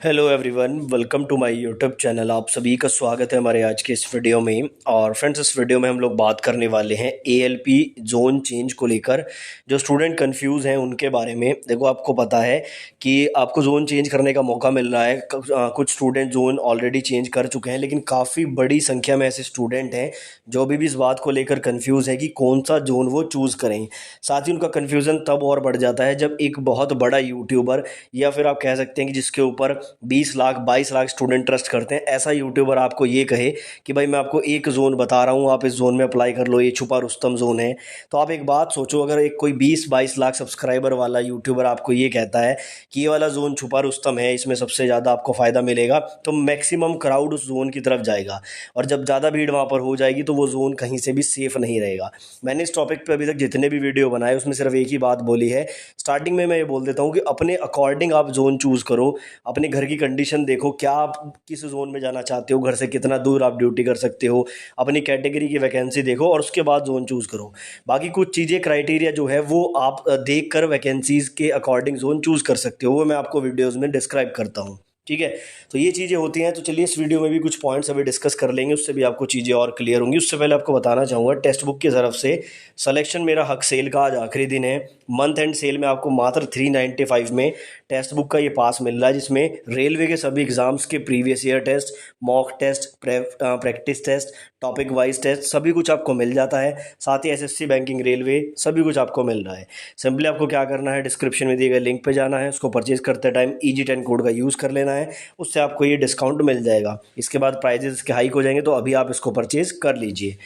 Hello everyone, welcome to my YouTube channel. आप सभी का स्वागत है हमारे आज के इस वीडियो में। और फ्रेंड्स, इस वीडियो में हम लोग बात करने वाले हैं एएलपी जोन चेंज को लेकर। जो स्टूडेंट कंफ्यूज हैं उनके बारे में। देखो, आपको पता है कि आपको जोन चेंज करने का मौका मिल रहा है। कुछ स्टूडेंट जोन ऑलरेडी चेंज कर चुके हैं, लेकिन काफ़ी बड़ी संख्या में ऐसे स्टूडेंट हैं जो अभी भी इस बात को लेकर कन्फ्यूज़ है कि कौन सा जोन वो चूज़ करें। साथ ही उनका कन्फ्यूज़न तब और बढ़ जाता है जब एक बहुत बड़ा यूट्यूबर, या फिर आप कह सकते हैं कि जिसके ऊपर 20 लाख 22 लाख स्टूडेंट ट्रस्ट करते हैं, ऐसा यूट्यूबर आपको ये कहे कि भाई मैं आपको एक जोन बता रहा हूँ, आप इस जोन में अप्लाई कर लो, ये छुपा रुस्तम जोन है। तो आप एक बात सोचो, अगर एक कोई 20-22 लाख सब्सक्राइबर वाला यूट्यूबर आपको ये कहता है कि ये वाला जोन छुपा रुस्तम है, इसमें सबसे ज़्यादा आपको फ़ायदा मिलेगा, तो मैक्सिमम क्राउड उस जोन की तरफ जाएगा। और जब ज़्यादा भीड़ वहाँ पर हो जाएगी तो वो जोन कहीं से भी सेफ़ नहीं रहेगा। मैंने इस टॉपिक पे अभी तक जितने भी वीडियो बनाए उसमें सिर्फ एक ही बात बोली है। स्टार्टिंग में मैं ये बोल देता हूँ कि अपने अकॉर्डिंग आप जोन चूज़ करो। अपने घर की कंडीशन देखो, क्या आप किस जोन में जाना चाहते हो, घर से कितना दूर आप ड्यूटी कर सकते हो, अपनी कैटेगरी की वैकेंसी देखो और उसके बाद जोन चूज़ करो। बाकी कुछ चीज़ें क्राइटेरिया जो है वो आप देख कर वैकेंसीज़ के अकॉर्डिंग जोन चूज़ कर सकते हो, वो मैं आपको वीडियोज़ में डिस्क्राइब करता हूँ। ठीक है, तो ये चीज़ें होती हैं। तो चलिए इस वीडियो में भी कुछ पॉइंट्स अभी डिस्कस कर लेंगे, उससे भी आपको चीज़ें और क्लियर होंगी। उससे पहले आपको बताना चाहूँगा, टेक्स्ट बुक की तरफ से सिलेक्शन मेरा हक सेल का आज आखिरी दिन है। मंथ एंड सेल में आपको मात्र 395 में टेक्स्ट बुक का ये पास मिल रहा है, जिसमें रेलवे के सभी एग्जाम्स के previous year test, mock test, practice test, topic wise test, सभी कुछ आपको मिल जाता है। साथ ही एसएससी, बैंकिंग, रेलवे, सभी कुछ आपको मिल रहा है। सिंपली आपको क्या करना है, डिस्क्रिप्शन में दिए गए लिंक पे जाना है, उसको परचेज करते टाइम EG10 कोड का यूज़ कर लेना है, उससे आपको ये डिस्काउंट मिल जाएगा। इसके बाद प्राइजेस इसके हाइक हो जाएंगे, तो अभी आप इसको परचेज कर लीजिए।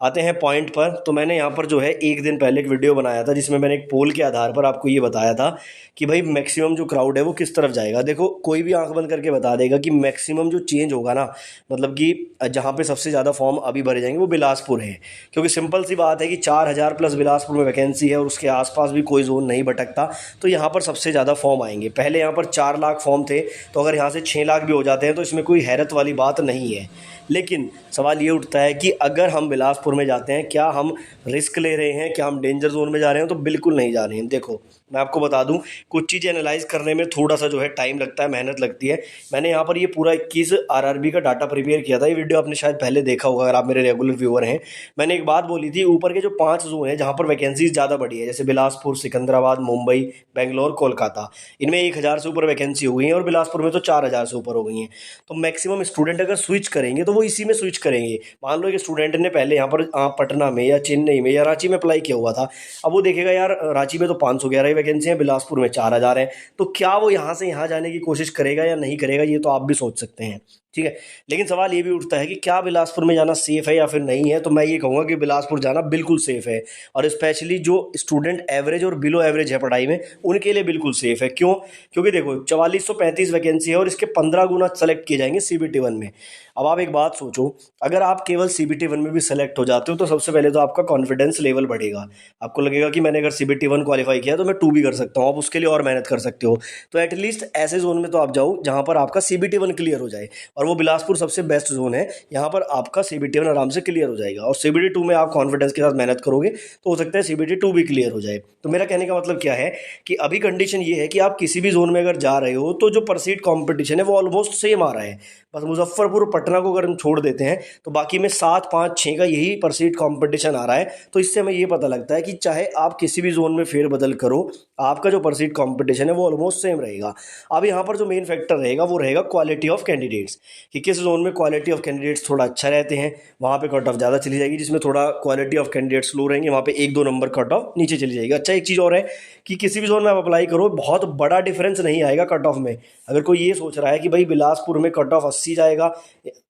आते हैं पॉइंट पर। तो मैंने यहाँ पर जो है एक दिन पहले एक वीडियो बनाया था, जिसमें मैंने एक पोल के आधार पर आपको ये बताया था कि भाई मैक्सिमम जो क्राउड है वो किस तरफ जाएगा। देखो, कोई भी आंख बंद करके बता देगा कि मैक्सिमम जो चेंज होगा ना, मतलब कि जहाँ पे सबसे ज़्यादा फॉर्म अभी भरे जाएंगे वो बिलासपुर है। क्योंकि सिंपल सी बात है कि 4000 प्लस बिलासपुर में वैकेंसी है और उसके आसपास भी कोई जोन नहीं भटकता, तो यहाँ पर सबसे ज़्यादा फॉर्म आएंगे। पहले यहाँ पर 4 लाख फॉर्म थे, तो अगर यहाँ से 6 लाख भी हो जाते हैं तो इसमें कोई हैरत वाली बात नहीं है। लेकिन सवाल ये उठता है कि अगर हम बिलासपुर में जाते हैं, क्या हम रिस्क ले रहे हैं, क्या हम डेंजर जोन में जा रहे हैं? तो बिल्कुल नहीं जा रहे हैं। देखो, मैं आपको बता दूं, कुछ चीज़ें एनालाइज करने में थोड़ा सा जो है टाइम लगता है, मेहनत लगती है। मैंने यहाँ पर ये पूरा 21 आरआरबी का डाटा प्रिपेयर किया था। ये वीडियो आपने शायद पहले देखा होगा अगर आप मेरे रेगुलर व्यूअर हैं। मैंने एक बात बोली थी, ऊपर के जो 5 जोन है जहाँ पर वैकेंसीज ज़्यादा बढ़ी है, जैसे बिलासपुर, सिकंदराबाद, मुंबई, बेंगलोर, कोलकाता, इनमें 1000 से ऊपर वैकेंसी हो गई है और बिलासपुर में तो 4000 से ऊपर हो गई हैं। तो मैक्सिमम स्टूडेंट अगर स्विच करेंगे तो वो इसी में स्विच करेंगे। मान लो एक स्टूडेंट ने पहले यहाँ पर पटना में या चेन्नई में या रांची में अप्लाई किया हुआ था। अब वो देखेगा यार, रांची में तो 511 वैकेंसी है, बिलासपुर में 4000 है, तो क्या वो यहाँ से यहाँ जाने की कोशिश करेगा या नहीं करेगा, ये तो आप भी सोच सकते हैं। ठीक है, लेकिन सवाल ये भी उठता है कि क्या बिलासपुर में जाना सेफ़ है या फिर नहीं है? तो मैं ये कहूँगा कि बिलासपुर जाना बिल्कुल सेफ़ है। और स्पेशली जो स्टूडेंट एवरेज और बिलो एवरेज है पढ़ाई में, उनके लिए बिल्कुल सेफ़ है। क्यों? क्योंकि देखो, 4435 वैकेंसी है और इसके 15 गुना सेलेक्ट किए जाएंगे CBT 1 में। अब आप एक बात सोचो, अगर आप केवल CBT 1 में भी सेलेक्ट हो जाते हो तो सबसे पहले तो आपका कॉन्फिडेंस लेवल बढ़ेगा। आपको लगेगा कि मैंने अगर CBT 1 क्वालिफाई किया तो मैं 2 भी कर सकता हूँ, आप उसके लिए और मेहनत कर सकते हो। तो एटलीस्ट ऐसे जोन में तो आप जाओ जहाँ पर आपका CBT 1 क्लियर हो जाए, और वो बिलासपुर सबसे बेस्ट जोन है। यहाँ पर आपका CBT 1 आराम से क्लियर हो जाएगा, और CBT 2 में आप कॉन्फिडेंस के साथ मेहनत करोगे तो हो सकता है CBT 2 भी क्लियर हो जाए। तो मेरा कहने का मतलब क्या है कि अभी कंडीशन ये है कि आप किसी भी जोन में अगर जा रहे हो तो जो परसीड कॉम्पिटिशन है वो ऑलमोस्ट सेम आ रहा है। बस मुजफ्फरपुर, पटना को अगर हम छोड़ देते हैं तो बाकी में 7, 5, 6 का यही परसीड कॉम्पिटिशन आ रहा है। तो इससे हमें ये पता लगता है कि चाहे आप किसी भी जोन में फेरबदल करो, आपका जो परसीड कॉम्पिटिशन है वो ऑलमोस्ट सेम रहेगा। अब यहाँ पर जो मेन फैक्टर रहेगा वो रहेगा क्वालिटी ऑफ कैंडिडेट्स, कि किस जोन में क्वालिटी ऑफ कैंडिडेट्स थोड़ा अच्छा रहते हैं, वहाँ पे कट ऑफ ज़्यादा चली जाएगी। जिसमें थोड़ा क्वालिटी ऑफ कैंडिडेट्स लो रहेंगे, वहाँ पे 1-2 नंबर कट ऑफ नीचे चली जाएगी। अच्छा, एक चीज़ और है कि किसी भी जोन में आप अप्लाई करो, बहुत बड़ा डिफरेंस नहीं आएगा कट ऑफ में। अगर कोई ये सोच रहा है कि भाई बिलासपुर में कट ऑफ 80 जाएगा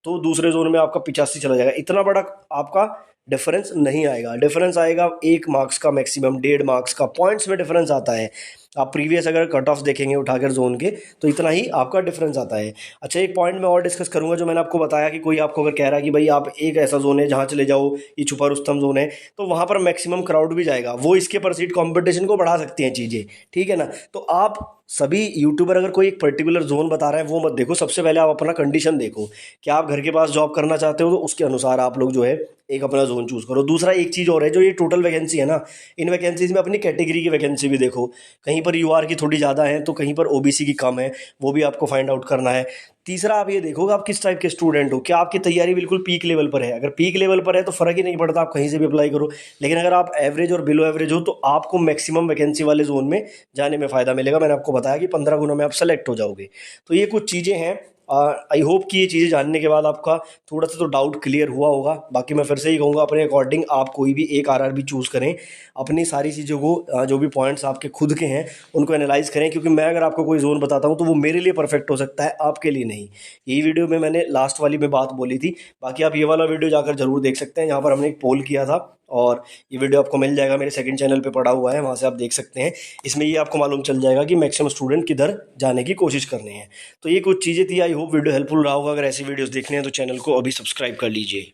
तो दूसरे जोन में आपका 85 चला जाएगा, इतना बड़ा आपका डिफरेंस नहीं आएगा। डिफरेंस आएगा 1 मार्क्स का, मैक्सिमम 1.5 मार्क्स का, पॉइंट्स में डिफरेंस आता है। आप प्रीवियस अगर कट ऑफ देखेंगे उठाकर जोन के, तो इतना ही आपका डिफरेंस आता है। अच्छा, एक पॉइंट मैं और डिस्कस करूंगा, जो मैंने आपको बताया कि कोई आपको अगर कह रहा है कि भाई आप एक ऐसा जोन है जहां चले जाओ, ये छुपा रुस्तम जोन है, तो वहां पर मैक्सिमम क्राउड भी जाएगा, वो इसके परसीड कंपटीशन को बढ़ा सकती हैं चीज़ें। ठीक है ना? तो आप सभी यूट्यूबर अगर कोई एक पर्टिकुलर जोन बता रहे हैं वो मत देखो, सबसे पहले आप अपना कंडीशन देखो। क्या आप घर के पास जॉब करना चाहते हो तो उसके अनुसार आप लोग जो है एक अपना जोन चूज करो। दूसरा एक चीज़ और है, जो ये टोटल वैकेंसी है ना, इन वैकेंसीज में अपनी कैटेगरी की वैकेंसी भी देखो। कहीं पर यूआर की थोड़ी ज़्यादा है तो कहीं पर ओबीसी की कम है, वो भी आपको फाइंड आउट करना है। तीसरा आप ये देखोगे आप किस टाइप के स्टूडेंट हो, क्या आपकी तैयारी बिल्कुल पीक लेवल पर है। अगर पीक लेवल पर है तो फ़र्क ही नहीं पड़ता, आप कहीं से भी अप्लाई करो। लेकिन अगर आप एवरेज और बिलो एवरेज हो तो आपको मैक्सिमम वैकेंसी वाले जोन में जाने में फ़ायदा मिलेगा। मैंने आपको बताया कि 15 गुना में आप सेलेक्ट हो जाओगे। तो ये कुछ चीज़ें हैं। आई होप कि ये चीज़ें जानने के बाद आपका थोड़ा सा तो डाउट क्लियर हुआ होगा। बाकी मैं फिर से ही कहूँगा, अपने अकॉर्डिंग आप कोई भी एक आरआरबी चूज़ करें, अपनी सारी चीज़ों को जो भी पॉइंट्स आपके खुद के हैं उनको एनालाइज करें, क्योंकि मैं अगर आपको कोई जोन बताता हूँ तो वो मेरे लिए परफेक्ट हो सकता है, आपके लिए नहीं। यही वीडियो में मैंने लास्ट वाली में बात बोली थी। बाकी आप ये वाला वीडियो जाकर जरूर देख सकते हैं, यहाँ पर हमने एक पोल किया था और ये वीडियो आपको मिल जाएगा, मेरे सेकंड चैनल पे पड़ा हुआ है, वहाँ से आप देख सकते हैं। इसमें ये आपको मालूम चल जाएगा कि मैक्सिमम स्टूडेंट किधर जाने की कोशिश करने हैं। तो ये कुछ चीज़ें थी, आई होप वीडियो हेल्पफुल रहा होगा। अगर ऐसी वीडियोस देखने हैं तो चैनल को अभी सब्सक्राइब कर लीजिए।